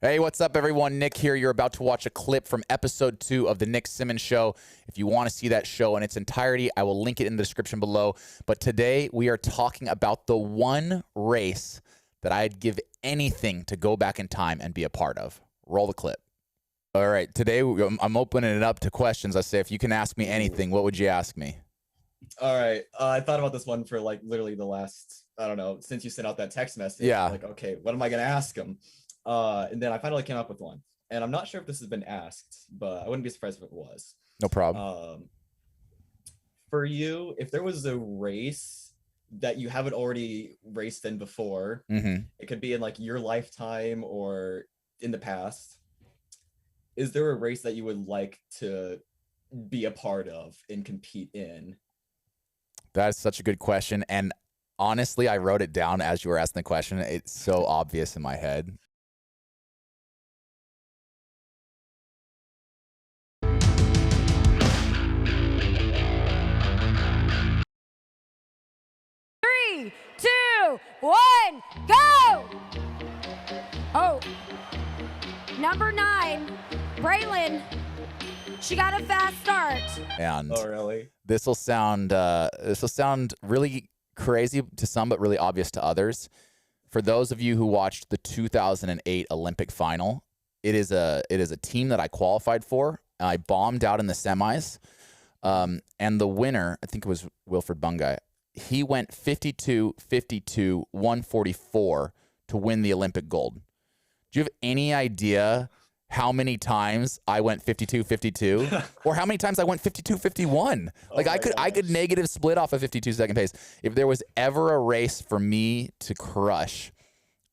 Hey, what's up, everyone? Nick here. You're about to watch a clip from episode 2 of the Nick Symmonds Show. If you want to see that show in its entirety, I will link it in the description below. But today, we are talking about the one race that I'd give anything to go back in time and be a part of. Roll the clip. All right, today I'm opening it up to questions. I say, if you can ask me anything, what would you ask me? All right. I thought about this one for like literally the last, I don't know, since you sent out that text message. Yeah. Like, okay, what am I going to ask him? And then I finally came up with one. And I'm not sure if this has been asked, but I wouldn't be surprised if it was. No problem. For you, if there was a race that you haven't already raced in before, it could be in like your lifetime or in the past. Is there a race that you would like to be a part of and compete in? That is such a good question. And honestly, I wrote it down as you were asking the question. It's so obvious in my head. Three, two, one, go! Oh, number 9, Braylon. She got a fast start. And oh, really? This will sound really crazy to some, but really obvious to others. For those of you who watched the 2008 Olympic final, it is a team that I qualified for. I bombed out in the semis, and the winner, I think it was Wilfred Bungay, he went 52, 52, 144 to win the Olympic gold. Do you have any idea how many times I went 52, 52, or how many times I went 52, 51? Like I could negative split off a 52-second pace. If there was ever a race for me to crush,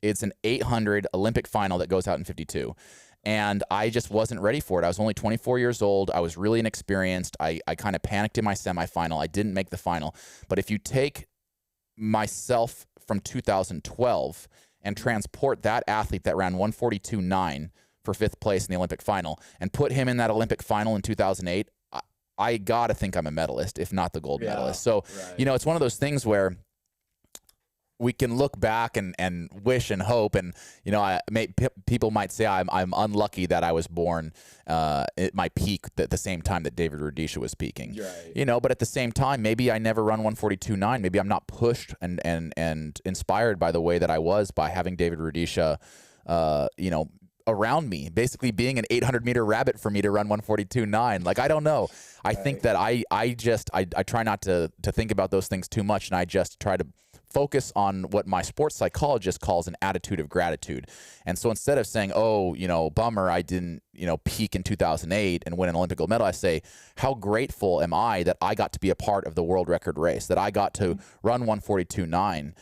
it's an 800 Olympic final that goes out in 52. And I just wasn't ready for it. I was only 24 years old. I was really inexperienced. I kind of panicked in my semifinal. I didn't make the final. But if you take myself from 2012 and transport that athlete that ran 142.9 for 5th place in the Olympic final and put him in that Olympic final in 2008, I got to think I'm a medalist, if not the gold medalist. So, you know, it's one of those things where we can look back and wish and hope, and you know, people might say I'm unlucky that I was born at my peak at the same time that David Rudisha was peaking. Right. You know, but at the same time, maybe I never run 142.9. Maybe I'm not pushed and inspired by the way that I was by having David Rudisha, you know, around me, basically being an 800-meter rabbit for me to run 142.9. Like, I don't know. I think that I try not to think about those things too much, and I just try to focus on what my sports psychologist calls an attitude of gratitude. And so instead of saying, oh, you know, bummer, I didn't, you know, peak in 2008 and win an Olympic gold medal, I say, how grateful am I that I got to be a part of the world record race, that I got to run 142.9.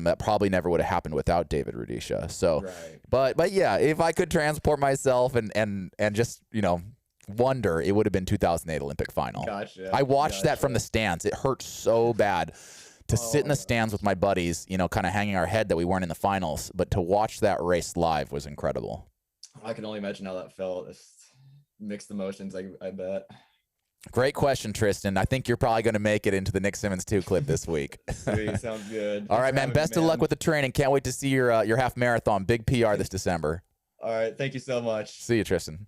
That probably never would have happened without David Rudisha. So, but yeah, if I could transport myself and just, you know, wonder, it would have been 2008 Olympic final. Gotcha. I watched that from the stands. It hurt so bad to sit in the stands with my buddies, you know, kind of hanging our head that we weren't in the finals, but to watch that race live was incredible. I can only imagine how that felt. It's mixed emotions, I bet. Great question, Tristan. I think you're probably going to make it into the Nick Symmonds 2 clip this week. Sweet, sounds good. All right, man. Best of luck with the training. Can't wait to see your half marathon. Big PR this December. All right. Thank you so much. See you, Tristan.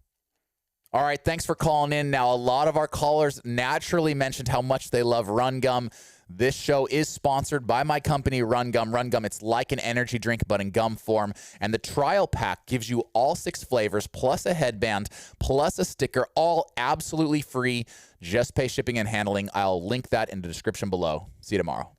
All right. Thanks for calling in. Now, a lot of our callers naturally mentioned how much they love Run Gum. This show is sponsored by my company, Run Gum. Run Gum, it's like an energy drink, but in gum form. And the trial pack gives you all 6 flavors, plus a headband, plus a sticker, all absolutely free. Just pay shipping and handling. I'll link that in the description below. See you tomorrow.